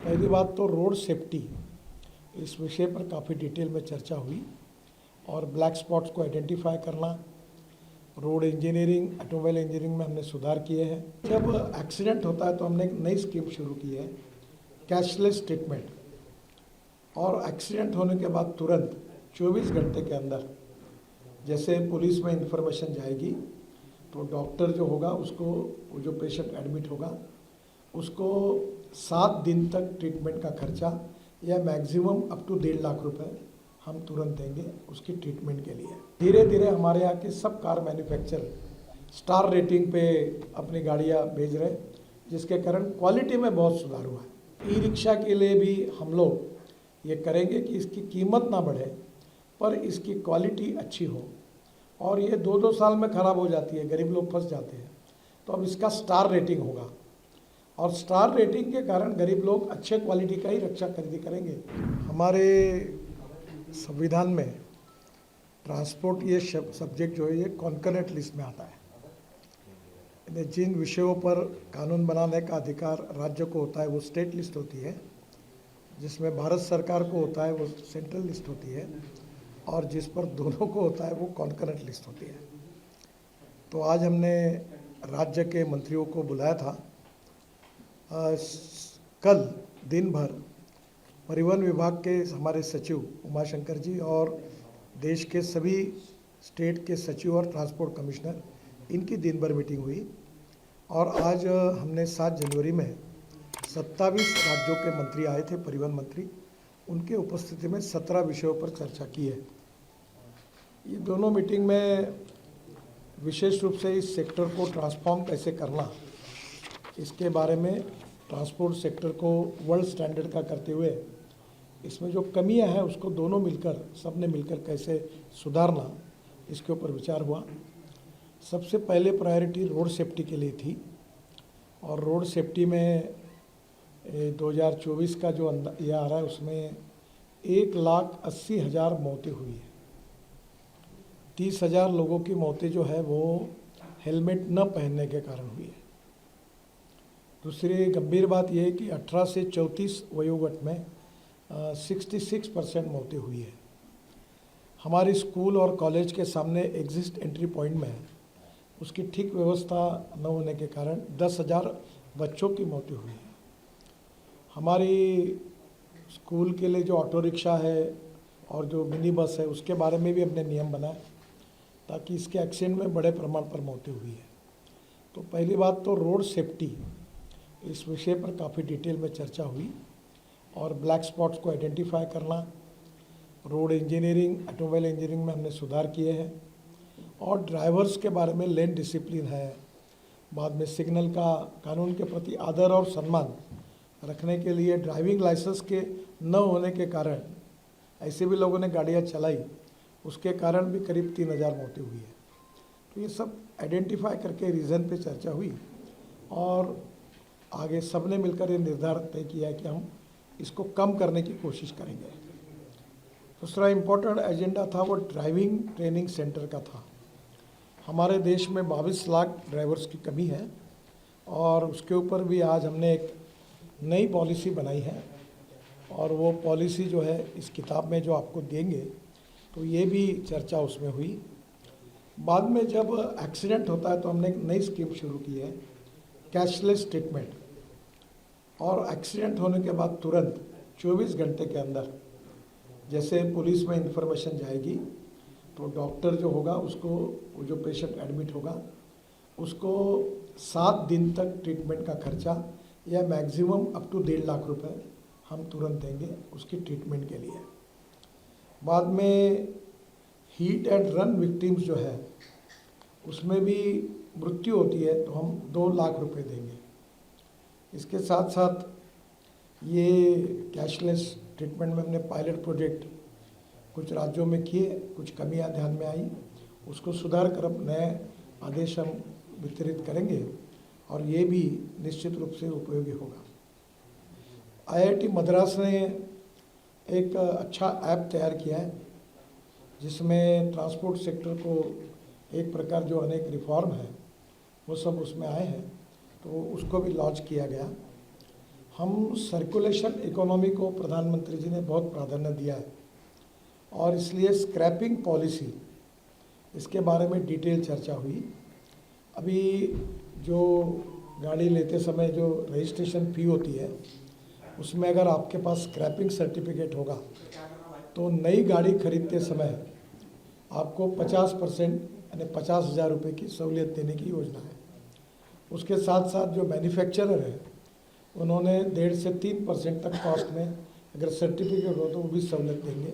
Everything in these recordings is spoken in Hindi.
पहली बात तो रोड सेफ्टी, इस विषय पर काफ़ी डिटेल में चर्चा हुई और ब्लैक स्पॉट्स को आइडेंटिफाई करना, रोड इंजीनियरिंग, ऑटोमोबाइल इंजीनियरिंग में हमने सुधार किए हैं। जब एक्सीडेंट होता है तो हमने एक नई स्कीम शुरू की है, कैशलेस ट्रीटमेंट। और एक्सीडेंट होने के बाद तुरंत 24 घंटे के अंदर जैसे पुलिस में इंफॉर्मेशन जाएगी तो डॉक्टर जो होगा उसको, वो जो पेशेंट एडमिट होगा उसको 7 दिन तक ट्रीटमेंट का खर्चा या मैक्सिमम अप टू 1.5 लाख रुपए हम तुरंत देंगे उसकी ट्रीटमेंट के लिए। धीरे धीरे हमारे यहाँ के सब कार मैन्युफैक्चरर स्टार रेटिंग पे अपनी गाड़ियाँ भेज रहे, जिसके कारण क्वालिटी में बहुत सुधार हुआ है। ई रिक्शा के लिए भी हम लोग ये करेंगे कि इसकी कीमत ना बढ़े पर इसकी क्वालिटी अच्छी हो, और ये 2-2 साल में ख़राब हो जाती है, गरीब लोग फंस जाते हैं। तो अब इसका स्टार रेटिंग होगा और स्टार रेटिंग के कारण गरीब लोग अच्छे क्वालिटी का ही रिक्शा खरीदी करेंगे। हमारे संविधान में ट्रांसपोर्ट ये सब्जेक्ट जो है ये कॉन्करेंट लिस्ट में आता है। जिन विषयों पर कानून बनाने का अधिकार राज्य को होता है वो स्टेट लिस्ट होती है, जिसमें भारत सरकार को होता है वो सेंट्रल लिस्ट होती है, और जिस पर दोनों को होता है वो कॉन्करेंट लिस्ट होती है। तो आज हमने राज्य के मंत्रियों को बुलाया था। कल दिन भर परिवहन विभाग के हमारे सचिव उमाशंकर जी और देश के सभी स्टेट के सचिव और ट्रांसपोर्ट कमिश्नर, इनकी दिन भर मीटिंग हुई। और आज हमने 7 जनवरी में 27 राज्यों के मंत्री आए थे, परिवहन मंत्री, उनके उपस्थिति में 17 विषयों पर चर्चा की है। ये दोनों मीटिंग में विशेष रूप से इस सेक्टर को ट्रांसफॉर्म कैसे करना, इसके बारे में ट्रांसपोर्ट सेक्टर को वर्ल्ड स्टैंडर्ड का करते हुए इसमें जो कमियां हैं उसको दोनों मिलकर, सबने मिलकर कैसे सुधारना, इसके ऊपर विचार हुआ। सबसे पहले प्रायोरिटी रोड सेफ्टी के लिए थी, और रोड सेफ्टी में 2024 का जो ये आ रहा है उसमें 1,80,000 मौतें हुई है। 30,000 लोगों की मौतें जो है वो हेलमेट न पहनने के कारण हुई है। दूसरी गंभीर बात यह है कि 18 से 34 वयोगट में 66% मौतें हुई है। हमारे स्कूल और कॉलेज के सामने एग्जिट एंट्री पॉइंट में उसकी ठीक व्यवस्था न होने के कारण 10,000 बच्चों की मौतें हुई है। हमारी स्कूल के लिए जो ऑटो रिक्शा है और जो मिनी बस है उसके बारे में भी हमने नियम बनाए ताकि इसके एक्सीडेंट में बड़े प्रमाण पर मौतें हुई है। तो पहली बात तो रोड सेफ्टी, इस विषय पर काफ़ी डिटेल में चर्चा हुई और ब्लैक स्पॉट्स को आइडेंटिफाई करना, रोड इंजीनियरिंग, ऑटोमोबाइल इंजीनियरिंग में हमने सुधार किए हैं, और ड्राइवर्स के बारे में लेन डिसिप्लिन है, बाद में सिग्नल का, कानून के प्रति आदर और सम्मान रखने के लिए ड्राइविंग लाइसेंस के न होने के कारण ऐसे भी लोगों ने गाड़ियाँ चलाई, उसके कारण भी करीब 3,000 मौतें हुई है। तो ये सब आइडेंटिफाई करके रीज़न पे चर्चा हुई और आगे सबने मिलकर ये निर्धार तय किया है कि हम इसको कम करने की कोशिश करेंगे। दूसरा इम्पोर्टेंट एजेंडा था वो ड्राइविंग ट्रेनिंग सेंटर का था। हमारे देश में 22 लाख ड्राइवर्स की कमी है और उसके ऊपर भी आज हमने एक नई पॉलिसी बनाई है, और वो पॉलिसी जो है इस किताब में जो आपको देंगे तो ये भी चर्चा उसमें हुई। बाद में जब एक्सीडेंट होता है तो हमने एक नई स्कीम शुरू की है, कैशलेस ट्रीटमेंट। और एक्सीडेंट होने के बाद तुरंत 24 घंटे के अंदर जैसे पुलिस में इंफॉर्मेशन जाएगी तो डॉक्टर जो होगा उसको, वो जो पेशेंट एडमिट होगा उसको 7 दिन तक ट्रीटमेंट का खर्चा या मैक्सिमम अप टू 1.5 लाख रुपए हम तुरंत देंगे उसकी ट्रीटमेंट के लिए। बाद में हीट एंड रन विक्टिम्स जो है उसमें भी मृत्यु होती है तो हम 2 लाख रुपए देंगे। इसके साथ साथ ये कैशलेस ट्रीटमेंट में हमने पायलट प्रोजेक्ट कुछ राज्यों में किए, कुछ कमियां ध्यान में आई, उसको सुधार कर अब नए आदेश हम वितरित करेंगे और ये भी निश्चित रूप से उपयोगी होगा। IIT मद्रास ने एक अच्छा ऐप तैयार किया है जिसमें ट्रांसपोर्ट सेक्टर को एक प्रकार जो अनेक रिफॉर्म है वो सब उसमें आए हैं, तो उसको भी लॉन्च किया गया। हम सर्कुलेशन इकोनॉमी को प्रधानमंत्री जी ने बहुत प्राधान्य दिया है और इसलिए स्क्रैपिंग पॉलिसी, इसके बारे में डिटेल चर्चा हुई। अभी जो गाड़ी लेते समय जो रजिस्ट्रेशन फ़ी होती है, उसमें अगर आपके पास स्क्रैपिंग सर्टिफिकेट होगा तो नई गाड़ी खरीदते समय आपको 50% यानी 50,000 रुपये की सहूलियत देने की योजना है। उसके साथ साथ जो मैन्युफैक्चरर है उन्होंने 1.5 से 3% तक कॉस्ट में अगर सर्टिफिकेट हो तो वो भी सहूलियत देंगे।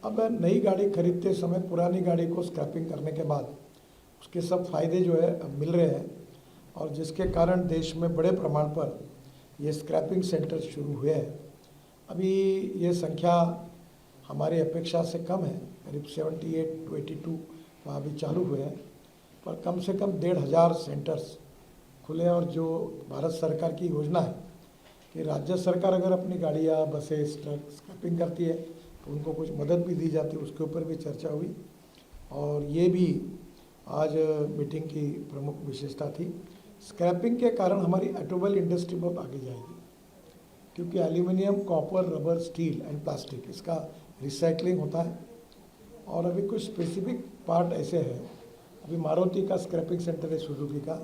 अब नई गाड़ी खरीदते समय पुरानी गाड़ी को स्क्रैपिंग करने के बाद उसके सब फायदे जो है अब मिल रहे हैं और जिसके कारण देश में बड़े प्रमाण पर ये स्क्रैपिंग सेंटर शुरू हुए हैं। अभी ये संख्या हमारी अपेक्षा से कम है, करीब 78 to 82 वहाँ भी चालू हुए हैं, पर कम से कम 1,500 सेंटर्स खुले। और जो भारत सरकार की योजना है कि राज्य सरकार अगर अपनी गाड़ियाँ, बसेस, ट्रक स्क्रैपिंग करती है तो उनको कुछ मदद भी दी जाती है, उसके ऊपर भी चर्चा हुई। और ये भी आज मीटिंग की प्रमुख विशेषता थी। स्क्रैपिंग के कारण हमारी ऑटोमोबाइल इंडस्ट्री बहुत आगे जाएगी, क्योंकि aluminium, copper, rubber, steel and plastic, इसका रिसाइकलिंग होता है। और अभी कुछ स्पेसिफिक पार्ट ऐसे हैं, अभी मारुति का स्क्रैपिंग सेंटर है, सुजुकी का,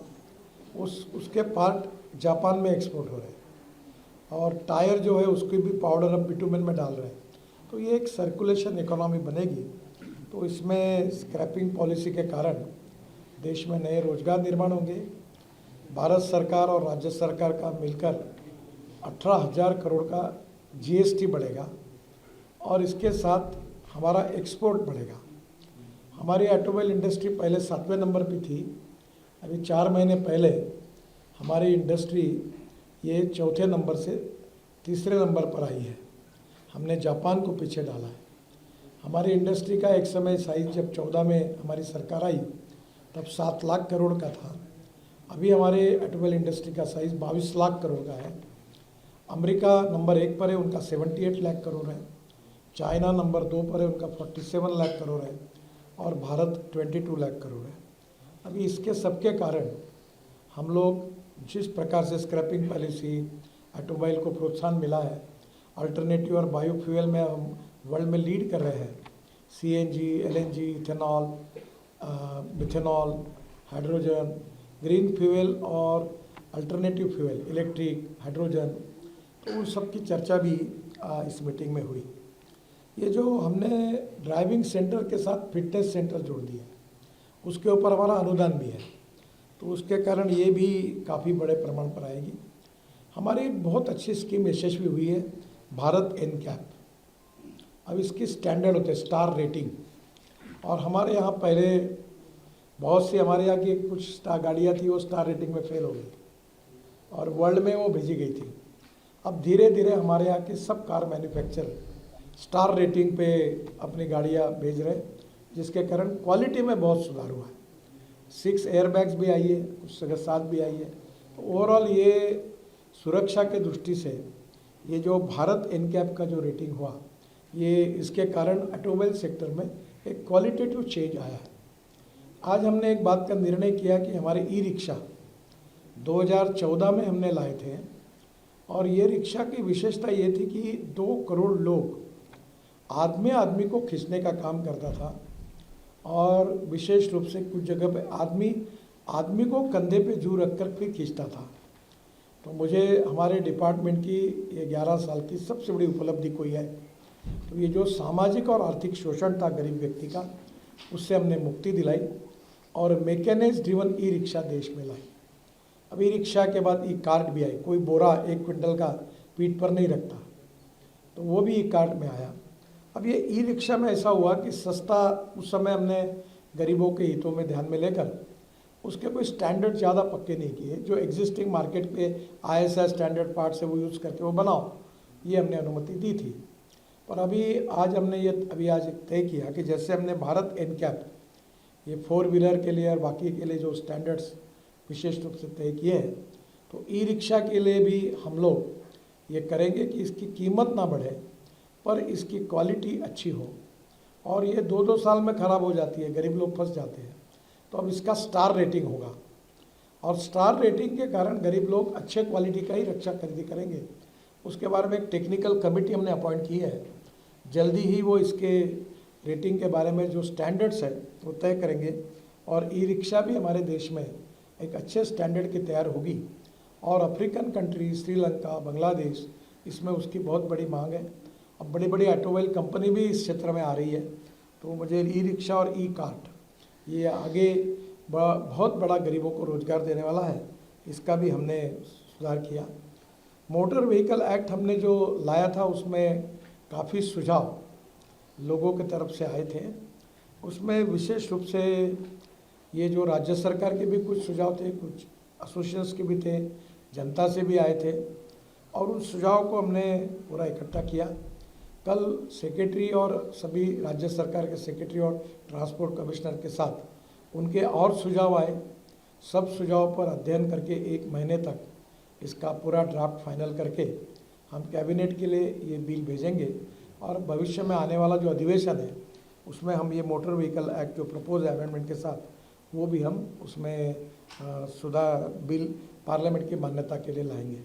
उसके पार्ट जापान में एक्सपोर्ट हो रहे हैं और टायर जो है उसकी भी पाउडर अब बिटुमेन में डाल रहे हैं। तो ये एक सर्कुलेशन इकोनॉमी बनेगी। तो इसमें स्क्रैपिंग पॉलिसी के कारण देश में नए रोजगार निर्माण होंगे। भारत सरकार और राज्य सरकार का मिलकर 18,000 करोड़ का जीएसटी बढ़ेगा और इसके साथ हमारा एक्सपोर्ट बढ़ेगा। हमारी ऑटोमोबाइल इंडस्ट्री पहले 7वें नंबर पे थी, अभी 4 महीने पहले हमारी इंडस्ट्री ये 4थे नंबर से 3रे नंबर पर आई है। हमने जापान को पीछे डाला है। हमारी इंडस्ट्री का एक समय साइज जब 14 में हमारी सरकार आई तब 7 लाख करोड़ का था। अभी हमारे ऑटोमोबाइल इंडस्ट्री का साइज 22 लाख करोड़ का है। अमेरिका नंबर 1 पर है, उनका 78 लाख करोड़ है। चाइना नंबर 2 पर है, उनका 47 लाख करोड़ है और भारत 22 लाख करोड़ है। अभी इसके सबके कारण हम लोग जिस प्रकार से स्क्रैपिंग पॉलिसी, ऑटोमोबाइल को प्रोत्साहन मिला है, अल्टरनेटिव और बायोफ्यूल में हम वर्ल्ड में लीड कर रहे हैं। CNG, LNG, ethanol, methanol, hydrogen, green fuel और अल्टरनेटिव फ्यूल, इलेक्ट्रिक, हाइड्रोजन, तो उन सब की चर्चा भी इस मीटिंग में हुई। ये जो हमने ड्राइविंग सेंटर के साथ फिटनेस सेंटर जोड़ दिए, उसके ऊपर हमारा अनुदान भी है, तो उसके कारण ये भी काफ़ी बड़े प्रमाण पर आएगी। हमारी बहुत अच्छी स्कीम यशस्वी हुई है, भारत एनकैप। अब इसकी स्टैंडर्ड होते हैं, स्टार रेटिंग, और हमारे यहाँ पहले बहुत सी हमारे यहाँ की कुछ गाड़ियाँ थी वो स्टार रेटिंग में फेल हो गई और वर्ल्ड में वो भेजी गई थी। अब धीरे धीरे हमारे यहाँ के सब कार मैन्युफैक्चरर स्टार रेटिंग पे अपनी गाड़ियाँ भेज रहे, जिसके कारण क्वालिटी में बहुत सुधार हुआ है। 6 एयरबैग्स भी आई है, कुछ जगह 7 भी आई है। तो ओवरऑल ये सुरक्षा के दृष्टि से ये जो भारत एनकैप का जो रेटिंग हुआ, ये इसके कारण ऑटोमोबाइल सेक्टर में एक क्वालिटेटिव चेंज आया है। आज हमने एक बात का निर्णय किया कि हमारे ई रिक्शा 2014 में हमने लाए थे और ये रिक्शा की विशेषता ये थी कि 2 करोड़ लोग आदमी को खींचने का काम करता था और विशेष रूप से कुछ जगह पे आदमी को कंधे पे जू रखकर फिर खींचता था। तो मुझे हमारे डिपार्टमेंट की ये 11 साल की सबसे बड़ी उपलब्धि कोई है, तो ये जो सामाजिक और आर्थिक शोषण था गरीब व्यक्ति का, उससे हमने मुक्ति दिलाई और मैकेनाइज्ड ड्रिवन ई रिक्शा देश में लाई। अब ई रिक्शा के बाद ई कार्ट भी आई, कोई बोरा 1 क्विंटल का पीठ पर नहीं रखता, तो वो भी ई कार्ट में आया। अब ये ई रिक्शा में ऐसा हुआ कि सस्ता, उस समय हमने गरीबों के हितों में ध्यान में लेकर उसके कोई स्टैंडर्ड ज़्यादा पक्के नहीं किए, जो एग्जिस्टिंग मार्केट पे ISI स्टैंडर्ड पार्ट्स है वो यूज़ करके वो बनाओ, ये हमने अनुमति दी थी। पर आज हमने आज तय किया कि जैसे हमने भारत एनकैप ये 4 व्हीलर के लिए और बाकी के लिए जो स्टैंडर्ड्स विशेष रूप से तय किए हैं, तो ई रिक्शा के लिए भी हम लोग ये करेंगे कि इसकी कीमत ना बढ़े पर इसकी क्वालिटी अच्छी हो। और ये 2-2 साल में ख़राब हो जाती है, गरीब लोग फंस जाते हैं। तो अब इसका स्टार रेटिंग होगा और स्टार रेटिंग के कारण गरीब लोग अच्छे क्वालिटी का ही रक्षा खरीदी करेंगे। उसके बारे में एक टेक्निकल कमेटी हमने अपॉइंट की है। जल्दी ही वो इसके रेटिंग के बारे में जो स्टैंडर्ड्स है वो तय करेंगे और ई रिक्शा भी हमारे देश में एक अच्छे स्टैंडर्ड की तैयार होगी। और अफ्रीकन कंट्री, श्रीलंका, बांग्लादेश, इसमें उसकी बहुत बड़ी मांग है। अब बड़ी बड़ी ऑटोमोबाइल कंपनी भी इस क्षेत्र में आ रही है, तो मुझे ई रिक्शा और ई कार्ट ये आगे बहुत बड़ा गरीबों को रोज़गार देने वाला है, इसका भी हमने सुधार किया। मोटर व्हीकल एक्ट हमने जो लाया था उसमें काफ़ी सुझाव लोगों की तरफ से आए थे। उसमें विशेष रूप से ये जो राज्य सरकार के भी कुछ सुझाव थे, कुछ एसोसिएशंस के भी थे, जनता से भी आए थे, और उन सुझाव को हमने पूरा इकट्ठा किया। कल सेक्रेटरी और सभी राज्य सरकार के सेक्रेटरी और ट्रांसपोर्ट कमिश्नर के साथ उनके और सुझाव आए। सब सुझाव पर अध्ययन करके 1 महीने तक इसका पूरा ड्राफ्ट फाइनल करके हम कैबिनेट के लिए ये बिल भेजेंगे और भविष्य में आने वाला जो अधिवेशन है उसमें हम ये मोटर व्हीकल एक्ट जो प्रपोज अमेंडमेंट के साथ वो भी हम उसमें सुधार बिल पार्लियामेंट की मान्यता के लिए लाएंगे।